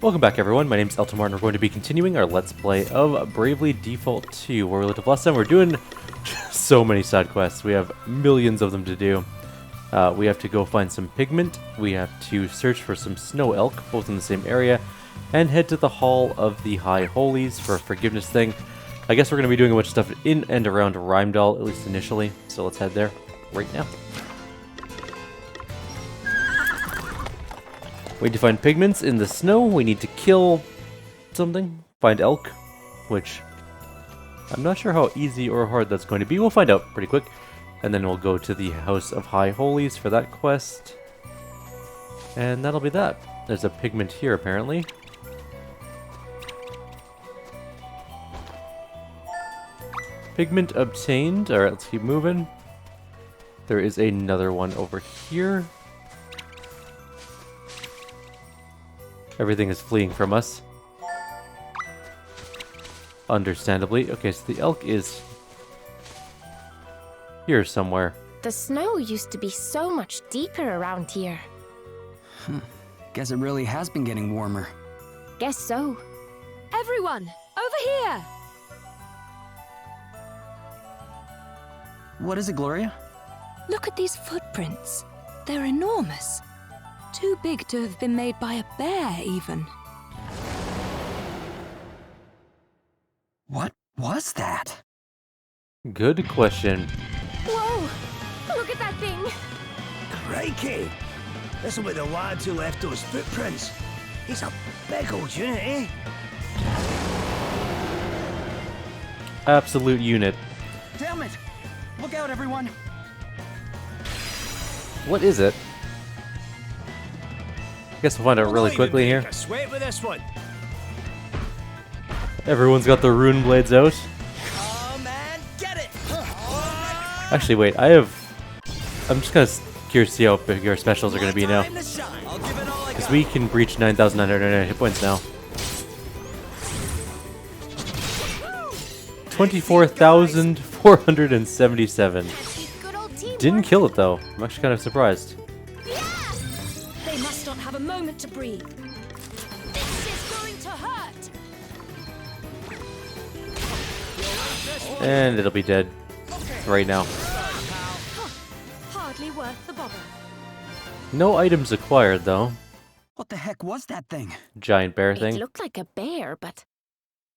Welcome back everyone, my name's Eltimar and we're going to be continuing our Let's Play of Bravely Default 2, where we left off last time. We're doing so many side quests, we have millions of them to do. We have to go find some pigment, we have to search for some snow elk, both in the same area, and head to the Hall of the High Holies for a forgiveness thing. I guess we're going to be doing a bunch of stuff in and around Rheimdall, at least initially, so let's head there right now. We need to find pigments in the snow, we need to kill something, find elk, which I'm not sure how easy or hard that's going to be. We'll find out pretty quick, and then we'll go to the House of High Holies for that quest, and that'll be that. There's a pigment here apparently. Pigment obtained. Alright, let's keep moving. There is another one over here. Everything is fleeing from us. Understandably. Okay, so the elk is here somewhere. The snow used to be so much deeper around here. Guess it really has been getting warmer. Guess so. Everyone, over here! What is it, Gloria? Look at these footprints. They're enormous. Too big to have been made by a bear, even. What was that? Good question. Whoa! Look at that thing! Crikey! This'll be the lads who left those footprints. He's a big old unit, eh? Absolute unit. Damn it! Look out, everyone! What is it? Guess we'll find out really quickly here. Sweat with this one. Everyone's got their rune blades out. Oh man, get it! Actually, wait, I'm just kind of curious to see how big our specials are going to be now. Because we can breach 9,999 hit points now. 24,477. Didn't kill it though. I'm actually kind of surprised. They must not have a moment to breathe. This is going to hurt! And it'll be dead right now. Hardly worth the bother. No items acquired though. What the heck was that thing? Giant bear It thing. looked like a bear, but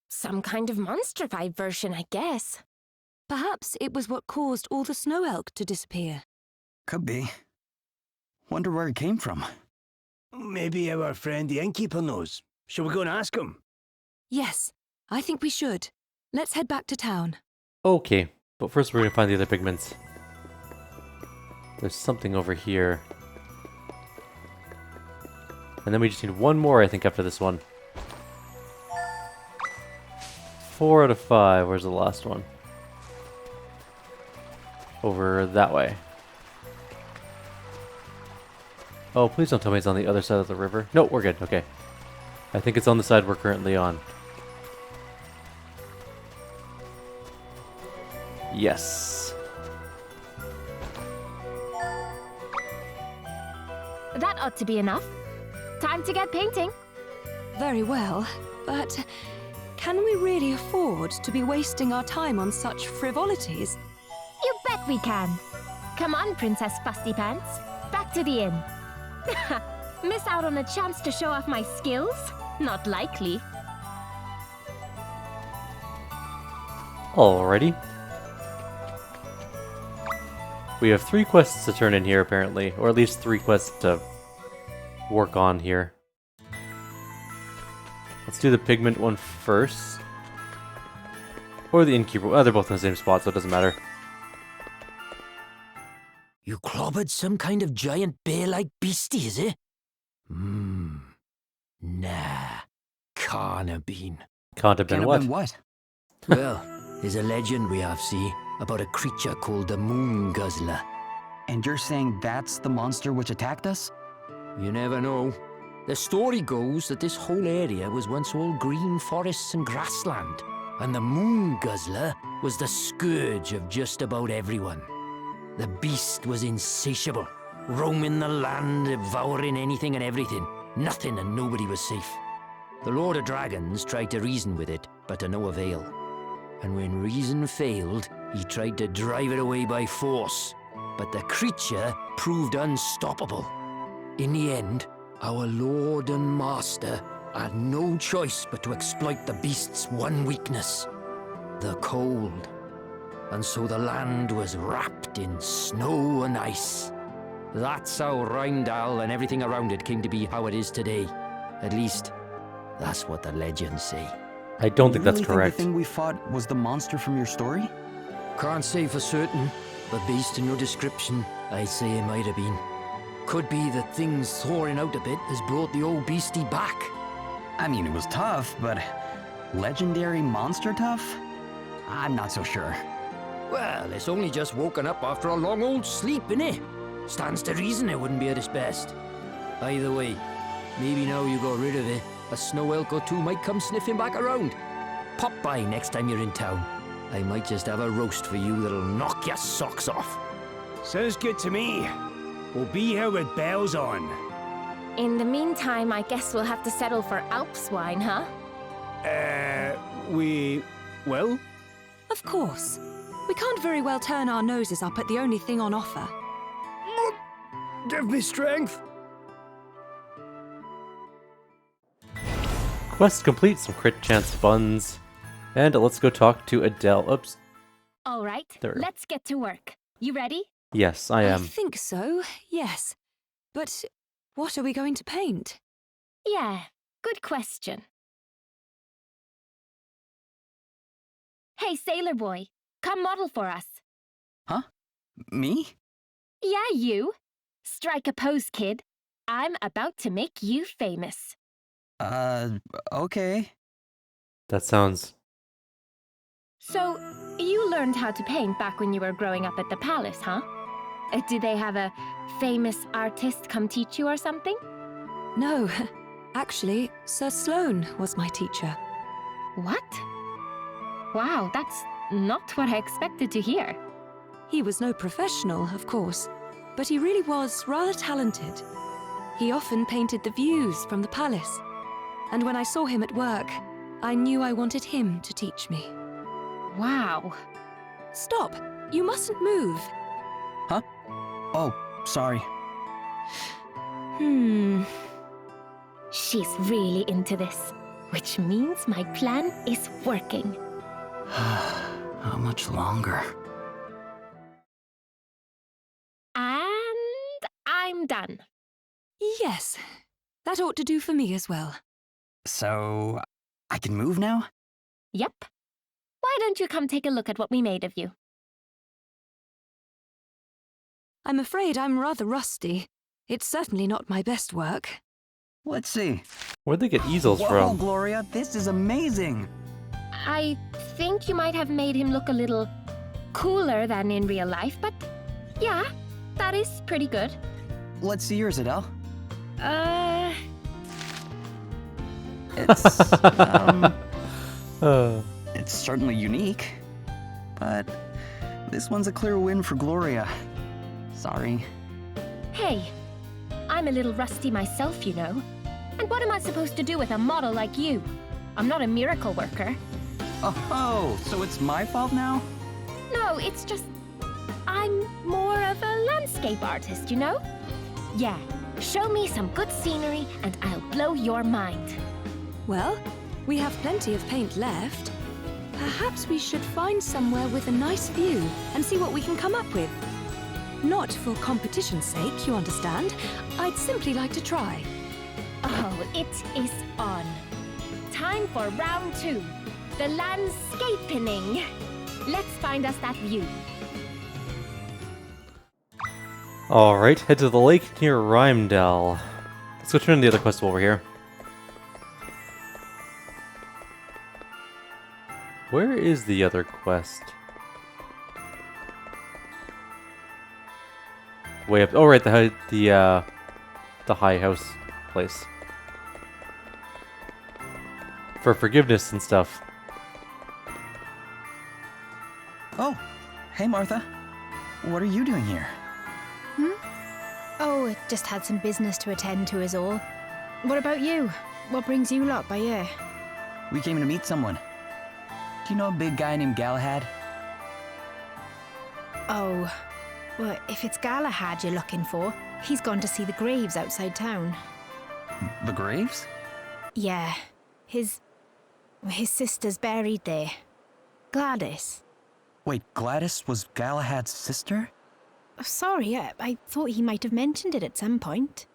some kind of monstrified version, I guess. Perhaps it was what caused all the snow elk to disappear. Could be. Wonder where it came from. Maybe our friend the innkeeper knows. Shall we go and ask him? Yes, I think we should. Let's head back to town. Okay, but first we're going to find the other pigments. There's something over here. And then we just need one more, I think, after this one. 4 out of 5. Where's the last one? Over that way. Oh, please don't tell me it's on the other side of the river. No, we're good. Okay. I think it's on the side we're currently on. Yes. That ought to be enough. Time to get painting. Very well, but can we really afford to be wasting our time on such frivolities? You bet we can. Come on, Princess Fusty Pants. Back to the inn. Miss out on a chance to show off my skills? Not likely. Alrighty. We have 3 quests to turn in here, apparently. Or at least 3 quests to work on here. Let's do the pigment one first. Or the innkeeper. Oh, they're both in the same spot, so it doesn't matter. You clobbered some kind of giant bear-like beastie, is it? Nah. Can't have been. Can't have been what? What? Well, there's a legend we have, see, about a creature called the Moon Guzzler. And you're saying that's the monster which attacked us? You never know. The story goes that this whole area was once all green forests and grassland, and the Moon Guzzler was the scourge of just about everyone. The beast was insatiable, roaming the land, devouring anything and everything. Nothing and nobody was safe. The Lord of Dragons tried to reason with it, but to no avail. And when reason failed, he tried to drive it away by force. But the creature proved unstoppable. In the end, our Lord and Master had no choice but to exploit the beast's one weakness, the cold. And so the land was wrapped in snow and ice. That's how Rheimdall and everything around it came to be how it is today. At least, that's what the legends say. I don't think You that's really correct. Think the thing we fought was the monster from your story? Can't say for certain, but based on your description, I'd say it might have been. Could be that things thawing out a bit has brought the old beastie back. I mean, it was tough, but legendary monster tough? I'm not so sure. Well, it's only just woken up after a long old sleep, innit? Stands to reason it wouldn't be at its best. Either way, maybe now you got rid of it, a snow elk or two might come sniffing back around. Pop by next time you're in town. I might just have a roast for you that'll knock your socks off. Sounds good to me. We'll be here with bells on. In the meantime, I guess we'll have to settle for Alps wine, huh? We will? Of course. We can't very well turn our noses up at the only thing on offer. Give me strength. Quest complete, some crit chance funds. And let's go talk to Adele. Oops. All right, There. let's get to work. You ready? Yes, I I am. think so, yes. But what are we going to paint? Yeah, good question. Hey, sailor boy, come model for us. Huh? Me? Yeah, you. Strike a pose, kid. I'm about to make you famous. Okay. That sounds... So, you learned how to paint back when you were growing up at the palace, huh? Did they have a famous artist come teach you or something? No, actually, Sir Sloane was my teacher. What? Wow, that's not what I expected to hear. He was no professional, of course, but he really was rather talented. He often painted the views from the palace, and when I saw him at work, I knew I wanted him to teach me. Wow. Stop! You mustn't move. Huh? Oh, sorry. She's really into this, which means my plan is working. How much longer? And I'm done. Yes, that ought to do for me as well. So, I can move now? Yep. Why don't you come take a look at what we made of you? I'm afraid I'm rather rusty. It's certainly not my best work. Let's see. Where'd they get easels Whoa, from? Gloria, this is amazing! I think you might have made him look a little cooler than in real life, but yeah, that is pretty good. Let's see yours, Adele. Uh. It's certainly unique. But this one's a clear win for Gloria. Sorry. Hey, I'm a little rusty myself, you know. And what am I supposed to do with a model like you? I'm not a miracle worker. Oh, so it's my fault now? No, it's just... I'm more of a landscape artist, you know? Yeah, show me some good scenery and I'll blow your mind. Well, we have plenty of paint left. Perhaps we should find somewhere with a nice view and see what we can come up with. Not for competition's sake, you understand. I'd simply like to try. Oh, it is on. Time for round 2. The landscaping. Let's find us that view. Alright, head to the lake near Rheimdall. Let's go turn the other quest over here. Where is the other quest? Way up. Oh, right, the high house place. For forgiveness and stuff. Oh, hey Martha. What are you doing here? Oh, just had some business to attend to is all. What about you? what brings you lot by here? We came to meet someone. Do you know a big guy named Galahad? Oh, well, if it's Galahad you're looking for, he's gone to see the graves outside town. The graves? Yeah, his sister's buried there. Gladys. Wait, Gladys was Galahad's sister? Oh, sorry, I thought he might have mentioned it at some point.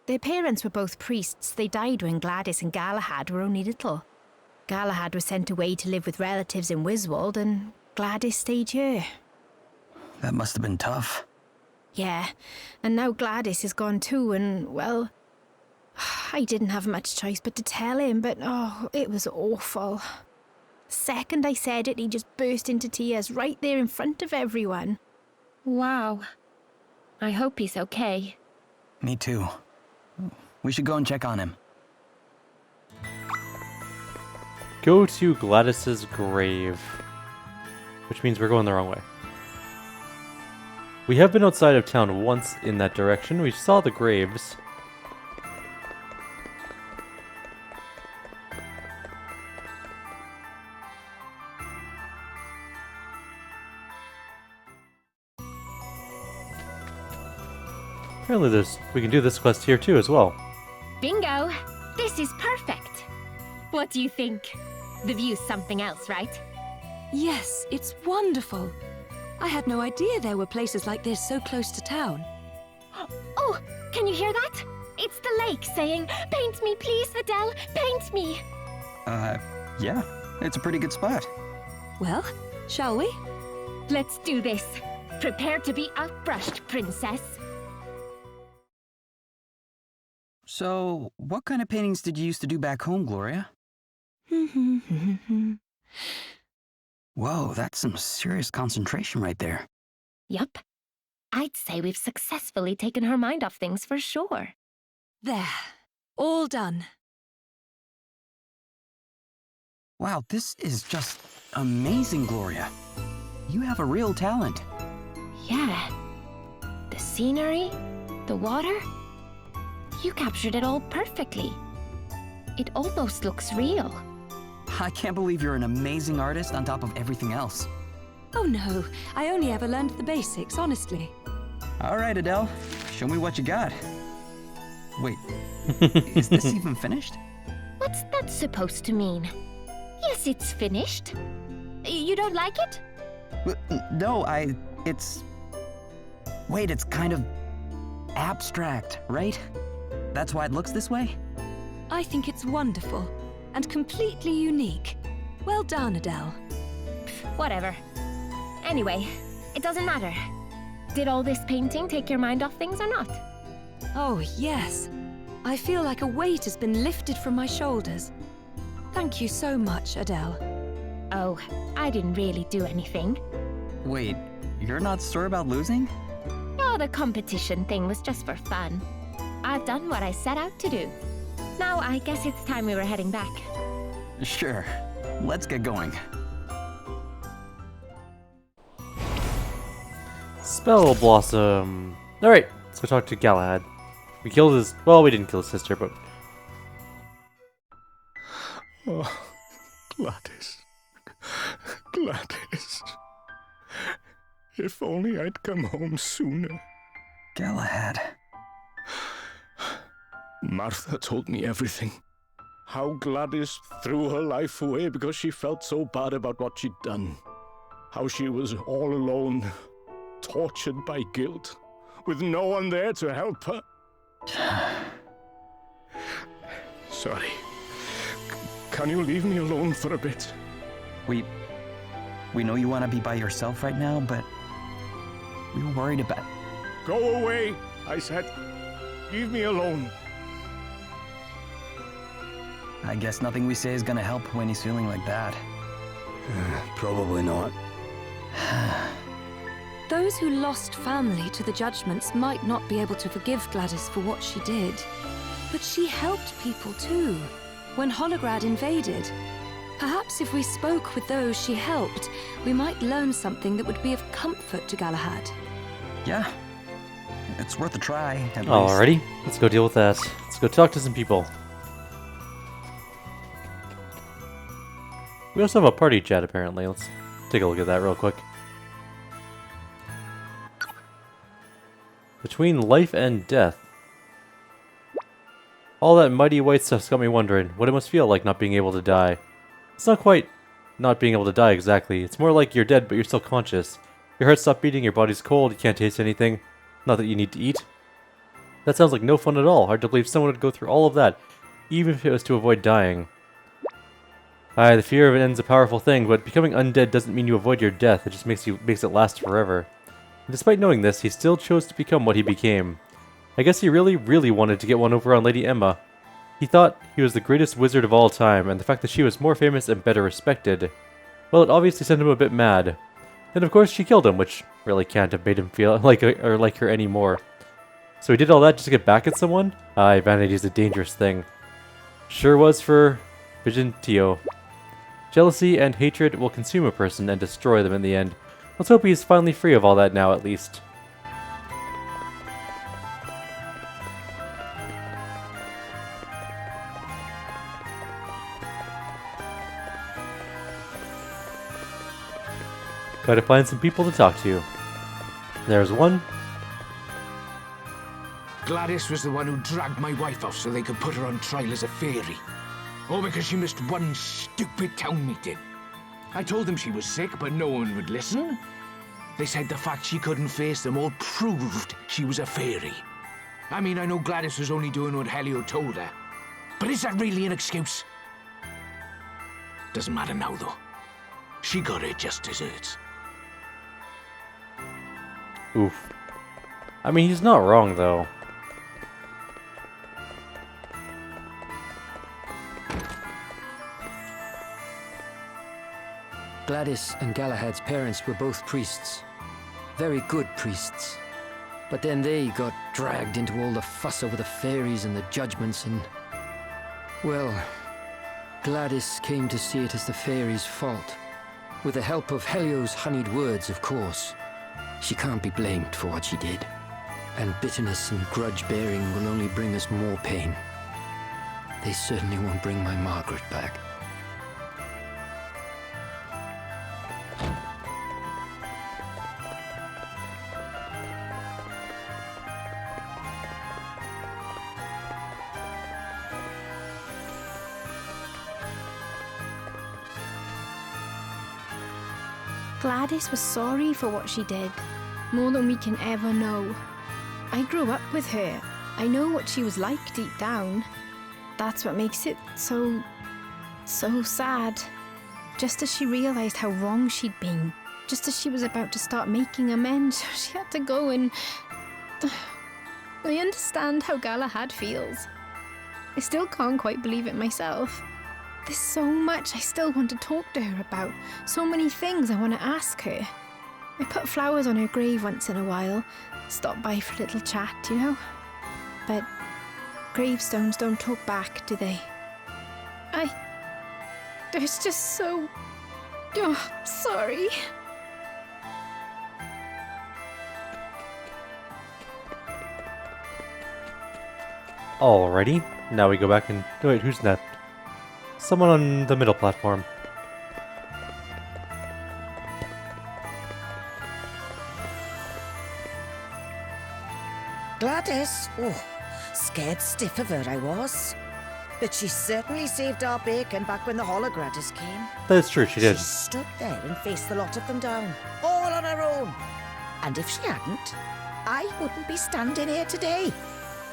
Their parents were both priests. They died when Gladys and Galahad were only little. Galahad was sent away to live with relatives in Wiswald, and Gladys stayed here. That must have been tough. Yeah, and now Gladys is gone too, and, well, I didn't have much choice but to tell him, but, oh, it was awful. The second I said it, he just burst into tears right there in front of everyone. Wow. I hope he's okay. Me too. We should go and check on him. Go to Gladys's grave. Which means we're going the wrong way. We have been outside of town once in that direction. We saw the graves. Apparently we can do this quest here too as well. Bingo! This is perfect! What do you think? The view's something else, right? Yes, it's wonderful. I had no idea there were places like this so close to town. Oh, can you hear that? It's the lake saying, "Paint me, please, Adele, paint me!" Yeah, it's a pretty good spot. Well, shall we? Let's do this. Prepare to be outbrushed, princess. So, what kind of paintings did you used to do back home, Gloria? Whoa, that's some serious concentration right there. Yup. I'd say we've successfully taken her mind off things for sure. There. All done. Wow, this is just amazing, Gloria. You have a real talent. Yeah. The scenery, the water. You captured it all perfectly. It almost looks real. I can't believe you're an amazing artist on top of everything else. Oh no, I only ever learned the basics, honestly. All right, Adele, show me what you got. Wait, is this even finished? What's that supposed to mean? Yes, it's finished. You don't like it? No, Wait, it's kind of abstract, right? That's why it looks this way? I think it's wonderful and completely unique. Well done, Adele. Whatever. Anyway, it doesn't matter. Did all this painting take your mind off things or not? Oh, yes. I feel like a weight has been lifted from my shoulders. Thank you so much, Adele. Oh, I didn't really do anything. Wait, you're not sure about losing? Oh, the competition thing was just for fun. I've done what I set out to do. Now I guess it's time we were heading back. Sure. Let's get going. Spell Blossom. Alright, let's go talk to Galahad. We killed his... Well, we didn't kill his sister, but... Oh, Gladys. Gladys. If only I'd come home sooner. Galahad. Martha told me everything. How Gladys threw her life away because she felt so bad about what she'd done. How she was all alone, tortured by guilt, with no one there to help her. Sorry. Can you leave me alone for a bit? We know you want to be by yourself right now, but we were worried about... Go away, I said. Leave me alone. I guess nothing we say is gonna help when he's feeling like that. Probably not. Those who lost family to the judgments might not be able to forgive Gladys for what she did. But she helped people too, when Holograd invaded. Perhaps if we spoke with those she helped, we might learn something that would be of comfort to Galahad. Yeah. It's worth a try, at least. Alrighty, let's go deal with that. Let's go talk to some people. We also have a party chat, apparently. Let's take a look at that real quick. Between life and death. All that mighty white stuff's got me wondering what it must feel like not being able to die. It's not quite not being able to die exactly. It's more like you're dead, but you're still conscious. Your heart stopped beating, your body's cold, you can't taste anything. Not that you need to eat. That sounds like no fun at all. Hard to believe someone would go through all of that, even if it was to avoid dying. Aye, the fear of it end's a powerful thing, but becoming undead doesn't mean you avoid your death. It just makes it last forever. And despite knowing this, he still chose to become what he became. I guess he really, really wanted to get one over on Lady Emma. He thought he was the greatest wizard of all time, and the fact that she was more famous and better respected, well, it obviously sent him a bit mad. And of course, she killed him, which really can't have made him feel like her anymore. So he did all that just to get back at someone? Aye, vanity is a dangerous thing. Sure was for Vigentio. Jealousy and hatred will consume a person and destroy them in the end. Let's hope he's finally free of all that now, at least. Gotta find some people to talk to. There's one. Gladys was the one who dragged my wife off so they could put her on trial as a fairy. All because she missed one stupid town meeting. I told them she was sick, but no one would listen. They said the fact she couldn't face them all proved she was a fairy. I mean, I know Gladys was only doing what Helio told her. But is that really an excuse? Doesn't matter now, though. She got her just desserts. Oof. I mean, he's not wrong, though. Gladys and Galahad's parents were both priests. Very good priests. But then they got dragged into all the fuss over the fairies and the judgments and... Well, Gladys came to see it as the fairies' fault. With the help of Helio's honeyed words, of course. She can't be blamed for what she did. And bitterness and grudge-bearing will only bring us more pain. They certainly won't bring my Margaret back. Gladys was sorry for what she did, more than we can ever know. I grew up with her. I know what she was like deep down. That's what makes it so sad. Just as she realized how wrong she'd been, just as she was about to start making amends, she had to go and... I understand how Galahad feels. I still can't quite believe it myself. There's so much I still want to talk to her about, so many things I want to ask her. I put flowers on her grave once in a while, stop by for a little chat, you know? But gravestones don't talk back, do they? There's just so... Oh, sorry. Alrighty, now we go back and... Wait, who's that? Someone on the middle platform. Gladys? Oh, scared stiff of her I was. But she certainly saved our bacon back when the Holograders came. That's true, she did. She stood there and faced the lot of them down, all on her own. And if she hadn't, I wouldn't be standing here today.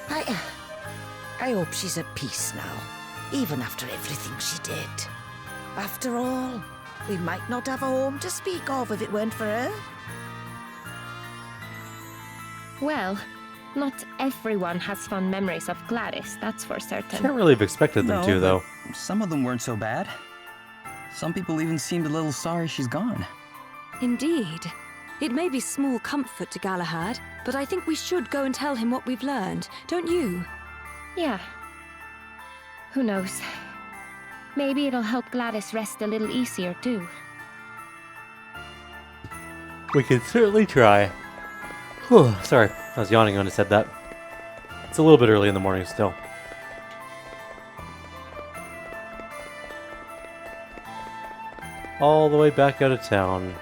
I hope she's at peace now, even after everything she did. After all, we might not have a home to speak of if it weren't for her. Well, not everyone has fond memories of Gladys, that's for certain. Can't really have expected them to, though. Some of them weren't so bad. Some people even seemed a little sorry she's gone. Indeed. It may be small comfort to Galahad, but I think we should go and tell him what we've learned, don't you? Yeah. Who knows? Maybe it'll help Gladys rest a little easier, too. We can certainly try. Whew, sorry, I was yawning when I said that. It's a little bit early in the morning still. all the way back out of town.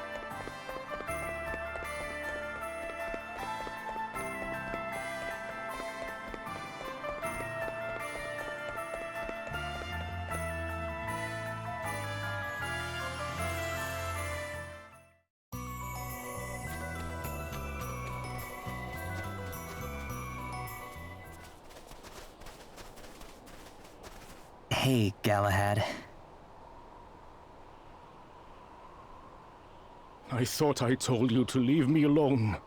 Hey, Galahad. I thought I told you to leave me alone.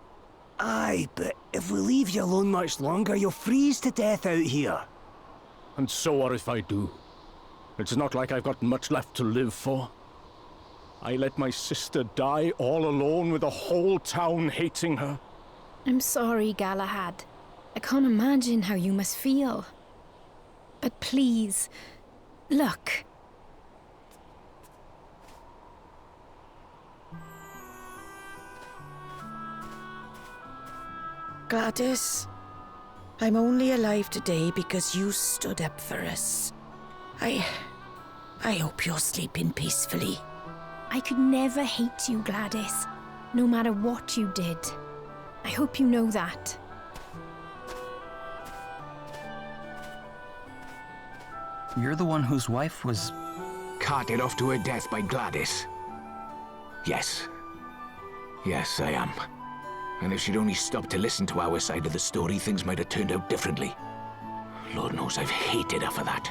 Aye, but if we leave you alone much longer, you'll freeze to death out here. And so what if I do? It's not like I've got much left to live for. I let my sister die all alone with the whole town hating her. I'm sorry, Galahad. I can't imagine how you must feel. But please, look. Gladys, I'm only alive today because you stood up for us. I hope you're sleeping peacefully. I could never hate you, Gladys, no matter what you did. I hope you know that. You're the one whose wife was... Carted off to her death by Gladys. Yes. Yes, I am. And if she'd only stopped to listen to our side of the story, things might have turned out differently. Lord knows I've hated her for that.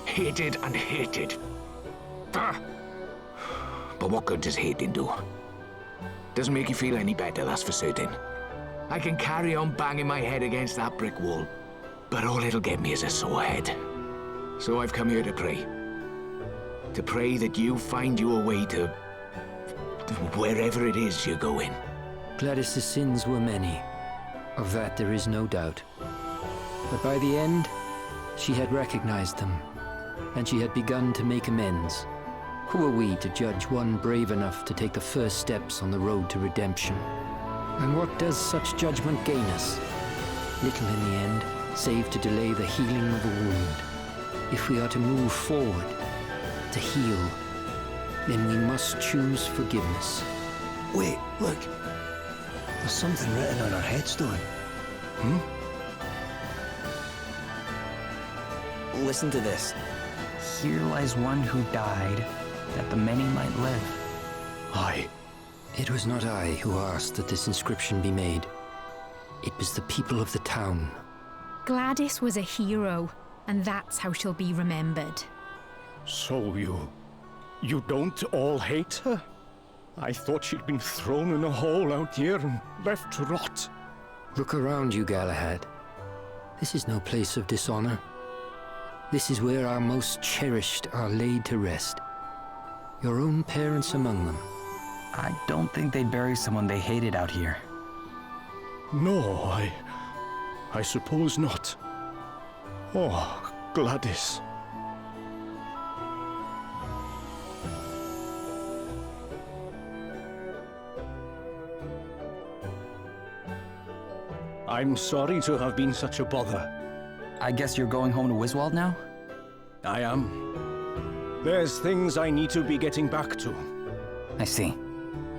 Hated and hated. Ah. But what good does hating do? Doesn't make you feel any better, that's for certain. I can carry on banging my head against that brick wall, but all it'll get me is a sore head. So I've come here to pray. To pray that you find your way to wherever it is you're going. Gladys's sins were many. Of that there is no doubt. But by the end, she had recognized them, and she had begun to make amends. Who are we to judge one brave enough to take the first steps on the road to redemption? And what does such judgment gain us? Little in the end, save to delay the healing of a wound. If we are to move forward, to heal, then we must choose forgiveness. Wait, look. There's something written on our headstone. Listen to this. Here lies one who died, that the many might live. Aye. It was not I who asked that this inscription be made. It was the people of the town. Gladys was a hero, and that's how she'll be remembered. So you don't all hate her? I thought she'd been thrown in a hole out here and left to rot. Look around you, Galahad. This is no place of dishonor. This is where our most cherished are laid to rest. Your own parents among them. I don't think they'd bury someone they hated out here. No, I suppose not. Oh, Gladys. I'm sorry to have been such a bother. I guess you're going home to Wiswald now? I am. There's things I need to be getting back to. I see.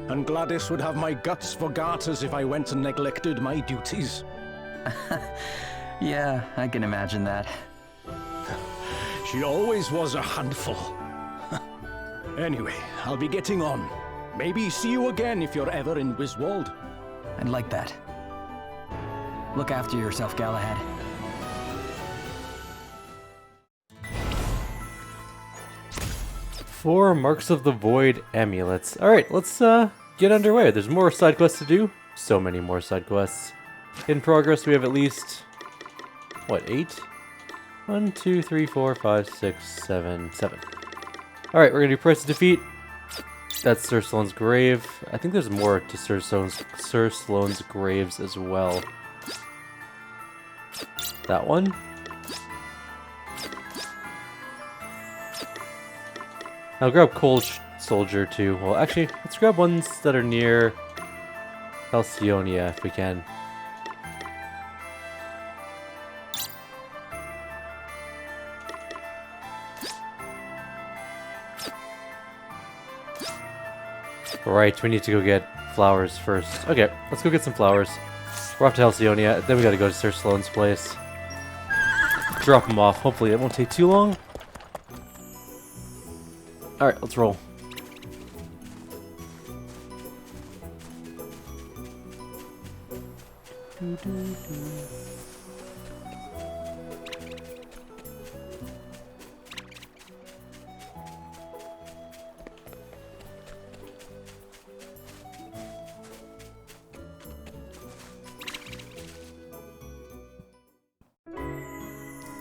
And Gladys would have my guts for garters if I went and neglected my duties. Yeah, I can imagine that. She always was a handful. Anyway, I'll be getting on. Maybe see you again if you're ever in Wiswald. I'd like that. Look after yourself, Galahad. Four Marks of the Void amulets. Alright, let's get underway. There's more side quests to do. So many more side quests. In progress, we have at least, what, 8? 1, 2, 3, 4, 5, 6, 7, 7. Alright, we're gonna do Price of Defeat. That's Sir Sloane's grave. I think there's more to Sir Sloane's graves as well. That one. I'll grab Cold Soldier too. Well, actually, let's grab ones that are near Halcyonia if we can. Right, we need to go get flowers first. Okay, let's go get some flowers. We're off to Halcyonia, then we gotta go to Sir Sloane's place. Drop him off. Hopefully it won't take too long. Alright, let's roll.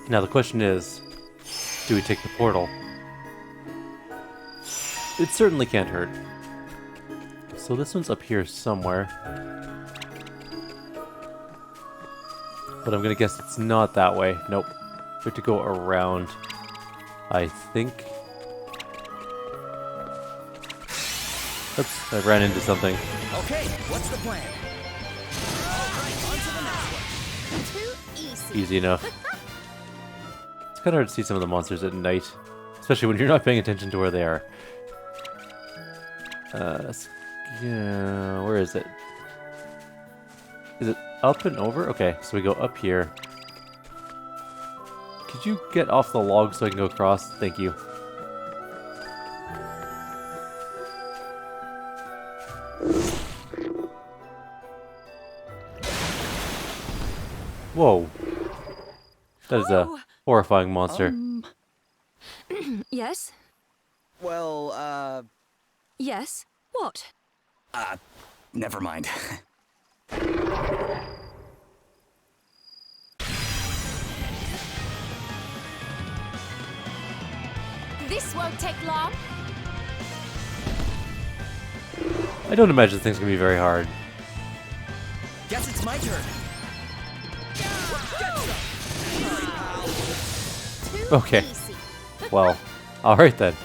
Now the question is, do we take the portal? It certainly can't hurt. So this one's up here somewhere. But I'm gonna guess it's not that way. Nope. We have to go around, I think. Oops, I ran into something. Okay, what's the plan? Too easy. Easy enough. It's kind of hard to see some of the monsters at night. Especially when you're not paying attention to where they are. Yeah, where is it? Is it up and over? Okay, so we go up here. Could you get off the log so I can go across? Thank you. Whoa. That is a horrifying monster. Yes? Well, Yes? What? never mind. This won't take long. I don't imagine things can be very hard. Guess it's my turn. Too Okay. easy. Well, alright then.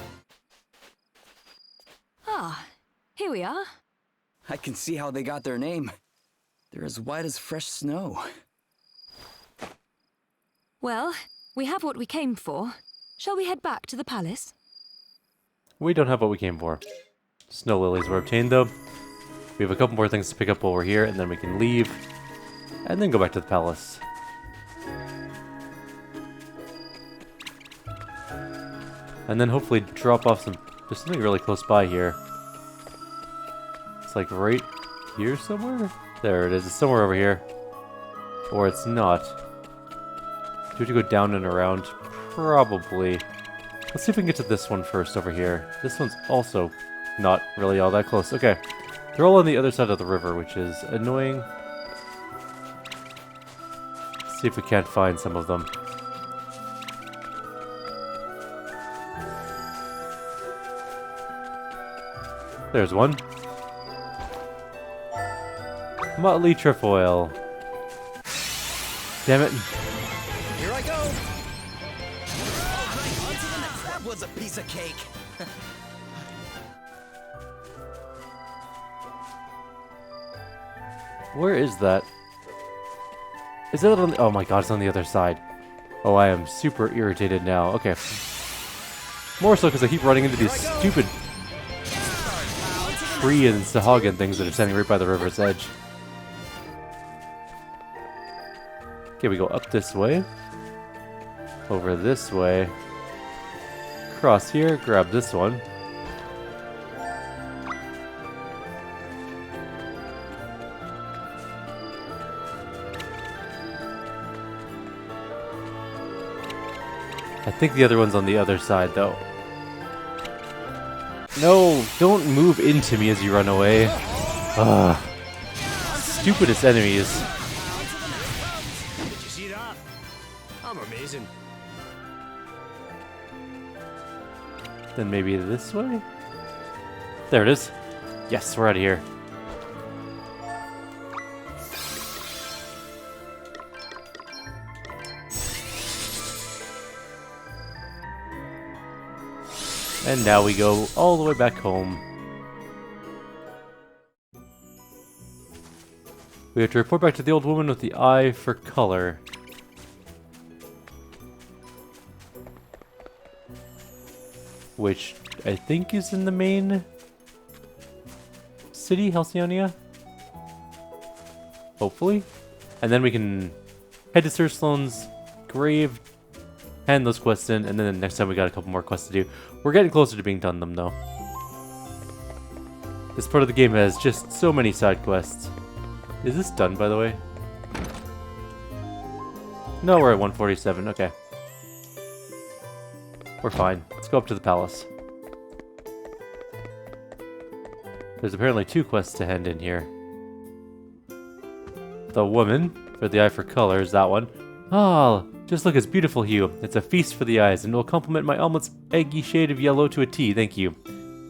Ah, here we are. I can see how they got their name. They're as white as fresh snow. Well, we have what we came for. Shall we head back to the palace? We don't have what we came for. Snow lilies were obtained though. We have a couple more things to pick up while we're here, and then we can leave. And then go back to the palace. And then hopefully drop off some... There's something really close by here. It's like right here somewhere? There it is. It's somewhere over here. Or it's not. Do we have to go down and around? Probably. Let's see if we can get to this one first over here. This one's also not really all that close. Okay. They're all on the other side of the river, which is annoying. Let's see if we can't find some of them. There's one. Motley Trefoil. Damn it. Here I go. That was a piece of cake. Where is that? Is that on the... Oh my god, it's on the other side. Oh, I am super irritated now. Okay. More so because I keep running into these stupid tree and Sahagin things that are standing right by the river's edge. Okay, we go up this way. Over this way. Cross here, grab this one. I think the other one's on the other side, though. No, don't move into me as you run away. Ugh. Stupidest enemies. Did you see that? I'm amazing. Then maybe this way? There it is. Yes, we're out of here. And now we go all the way back home. We have to report back to the old woman with the eye for color. Which I think is in the main city, Halcyonia? Hopefully. And then we can head to Sir Sloane's grave, hand those quests in, and then next time we got a couple more quests to do. We're getting closer to being done them, though. This part of the game has just so many side quests. Is this done, by the way? No, we're at 147. Okay. We're fine. Let's go up to the palace. There's apparently 2 quests to hand in here. The woman, for the eye for color, is that one. Ah, just look, it's beautiful hue. It's a feast for the eyes, and will complement my omelet's eggy shade of yellow to a T, thank you.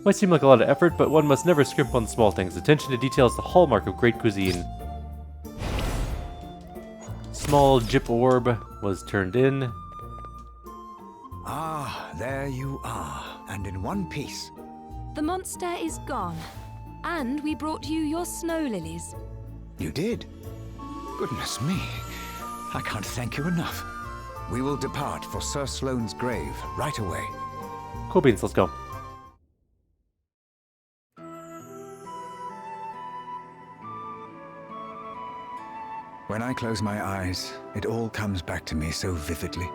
Might seem like a lot of effort, but one must never scrimp on small things. Attention to detail is the hallmark of great cuisine. Small Jip orb was turned in. Ah, there you are, and in one piece. The monster is gone, and we brought you your snow lilies. You did? Goodness me, I can't thank you enough. We will depart for Sir Sloane's grave right away. Cool beans, let's go. When I close my eyes, it all comes back to me so vividly.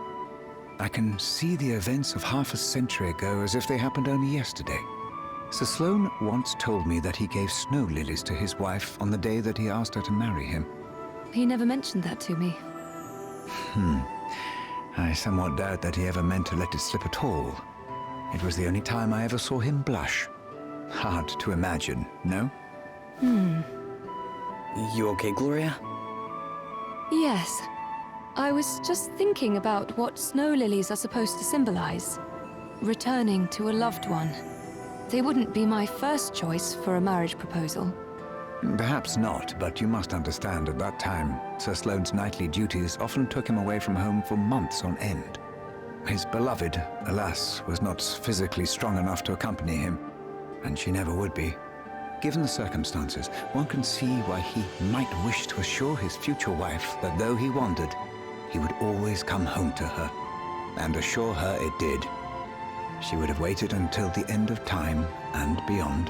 I can see the events of half a century ago as if they happened only yesterday. Sir Sloane once told me that he gave snow lilies to his wife on the day that he asked her to marry him. He never mentioned that to me. I somewhat doubt that he ever meant to let it slip at all. It was the only time I ever saw him blush. Hard to imagine, no? You okay, Gloria? Yes. I was just thinking about what snow lilies are supposed to symbolize. Returning to a loved one. They wouldn't be my first choice for a marriage proposal. Perhaps not, but you must understand at that time, Sir Sloane's nightly duties often took him away from home for months on end. His beloved, alas, was not physically strong enough to accompany him, and she never would be. Given the circumstances, one can see why he might wish to assure his future wife that though he wandered, he would always come home to her, and assure her it did. She would have waited until the end of time and beyond,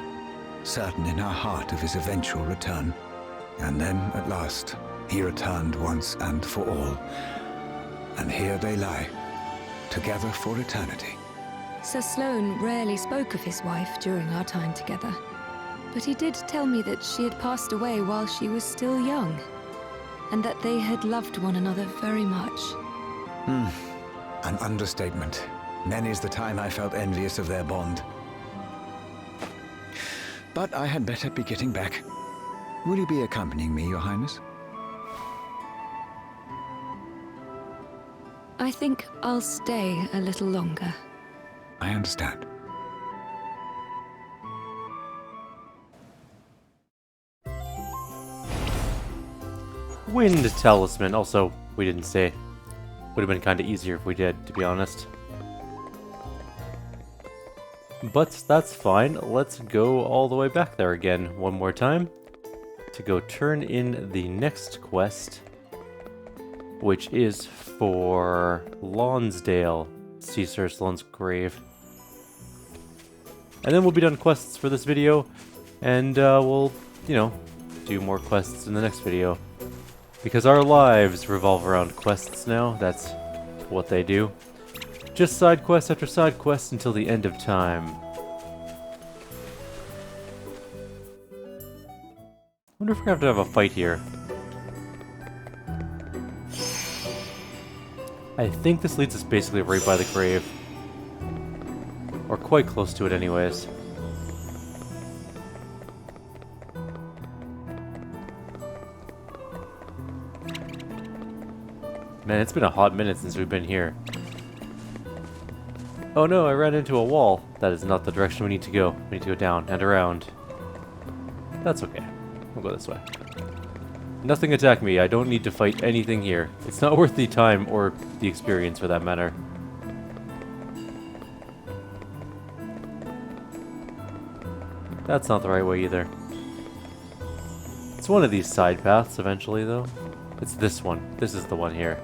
certain in her heart of his eventual return. And then, at last, he returned once and for all. And here they lie, together for eternity. Sir Sloane rarely spoke of his wife during our time together. But he did tell me that she had passed away while she was still young, and that they had loved one another very much. An understatement. Many's the time I felt envious of their bond. But I had better be getting back. Will you be accompanying me, Your Highness? I think I'll stay a little longer. I understand. Wind Talisman. Also, we didn't say. Would have been kind of easier if we did, to be honest. But that's fine. Let's go all the way back there again one more time to go turn in the next quest, which is for Lonsdale, see Sir Sloane's grave. And then we'll be done quests for this video, and we'll, you know, do more quests in the next video. Because our lives revolve around quests now, that's what they do. Just side quest after side quest until the end of time. Wonder if we're gonna have a fight here. I think this leads us basically right by the grave. Or quite close to it anyways. Man, it's been a hot minute since we've been here. Oh no, I ran into a wall. That is not the direction we need to go. We need to go down and around. That's okay. We'll go this way. Nothing attack me. I don't need to fight anything here. It's not worth the time or the experience for that matter. That's not the right way either. It's one of these side paths eventually though. It's this one. This is the one here.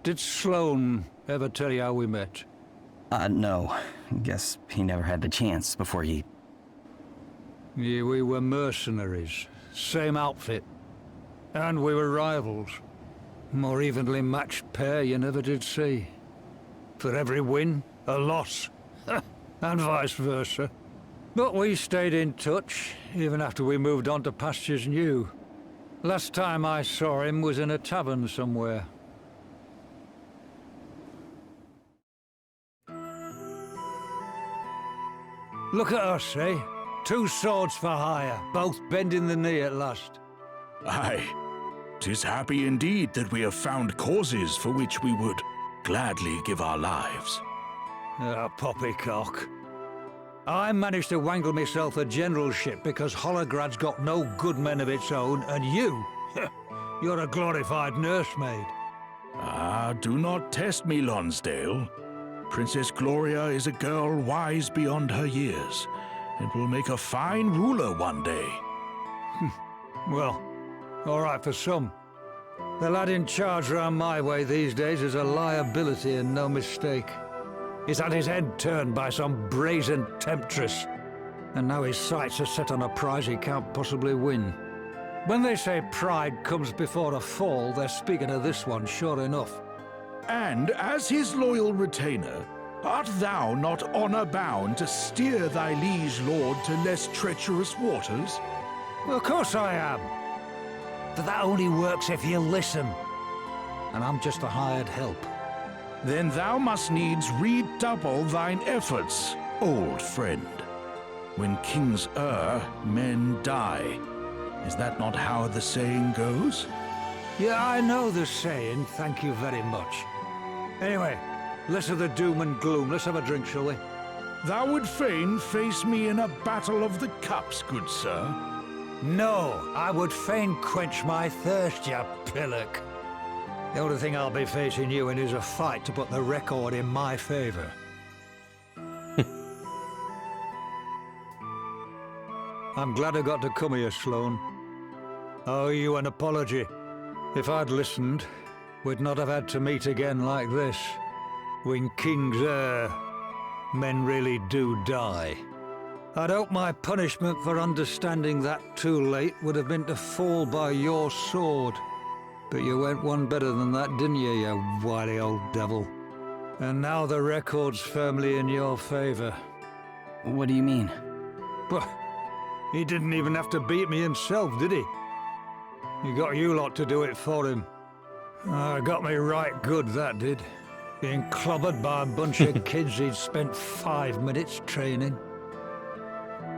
Did Sloane ever tell you how we met? No. Guess he never had the chance before he... Yeah, we were mercenaries. Same outfit. And we were rivals. More evenly matched pair you never did see. For every win, a loss. And vice versa. But we stayed in touch, even after we moved on to pastures new. Last time I saw him was in a tavern somewhere. Look at us, eh? 2 swords for hire, both bending the knee at last. Aye. 'Tis happy indeed that we have found causes for which we would gladly give our lives. Ah, poppycock. I managed to wangle myself a generalship because Holograd's got no good men of its own, and you're a glorified nursemaid. Ah, do not test me, Lonsdale. Princess Gloria is a girl wise beyond her years, and will make a fine ruler one day. Well, all right for some. The lad in charge round my way these days is a liability and no mistake. He's had his head turned by some brazen temptress, and now his sights are set on a prize he can't possibly win. When they say pride comes before a fall, they're speaking of this one, sure enough. And as his loyal retainer, art thou not honor-bound to steer thy liege lord to less treacherous waters? Of course I am. But that only works if you listen. And I'm just a hired help. Then thou must needs redouble thine efforts, old friend. When kings err, men die. Is that not how the saying goes? Yeah, I know the saying, thank you very much. Anyway, less of the doom and gloom. Let's have a drink, shall we? Thou would fain face me in a battle of the cups, good sir? No, I would fain quench my thirst, you pillock. The only thing I'll be facing you in is a fight to put the record in my favor. I'm glad I got to come here, Sloane. I owe you an apology. If I'd listened, we'd not have had to meet again like this. When kings err, men really do die. I'd hope my punishment for understanding that too late would have been to fall by your sword. But you went one better than that, didn't you, you wily old devil? And now the record's firmly in your favor. What do you mean? Well, he didn't even have to beat me himself, did he? He got you lot to do it for him. Got me right good, that did. Being clobbered by a bunch of kids he'd spent 5 minutes training.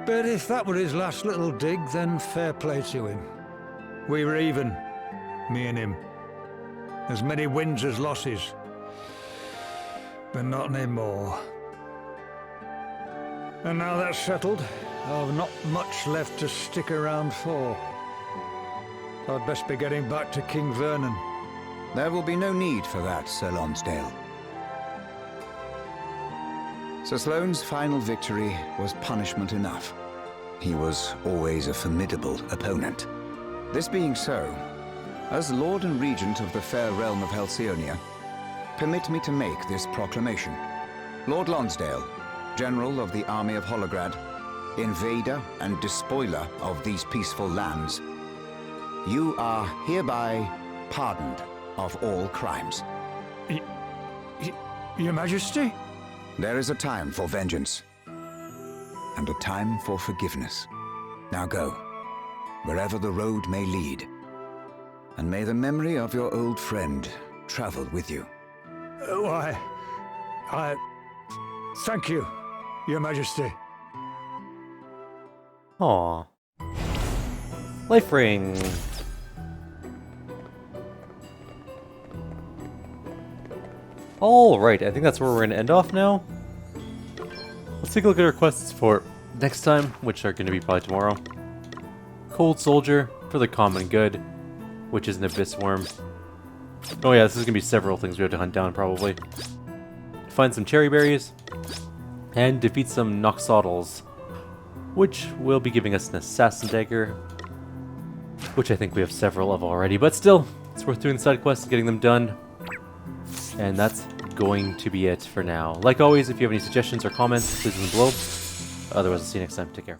But if that were his last little dig, then fair play to him. We were even, me and him. As many wins as losses. But not anymore. And now that's settled, I've not much left to stick around for. I'd best be getting back to King Vernon. There will be no need for that, Sir Lonsdale. Sir Sloane's final victory was punishment enough. He was always a formidable opponent. This being so, as Lord and Regent of the fair realm of Halcyonia, permit me to make this proclamation. Lord Lonsdale, General of the Army of Holograd, invader and despoiler of these peaceful lands, you are hereby pardoned of all crimes. Your Majesty? There is a time for vengeance, and a time for forgiveness. Now go, wherever the road may lead, and may the memory of your old friend travel with you. Thank you, Your Majesty. Aww. Life ring. Alright, I think that's where we're going to end off now. Let's take a look at our quests for next time, which are going to be probably tomorrow. Cold Soldier for the common good, which is an Abyss Worm. Oh yeah, this is going to be several things we have to hunt down probably. Find some cherry berries, and defeat some Noxodals, which will be giving us an Assassin Dagger, which I think we have several of already, but still, it's worth doing the side quests and getting them done. And that's going to be it for now. Like always, if you have any suggestions or comments, please leave them below. Otherwise, I'll see you next time. Take care.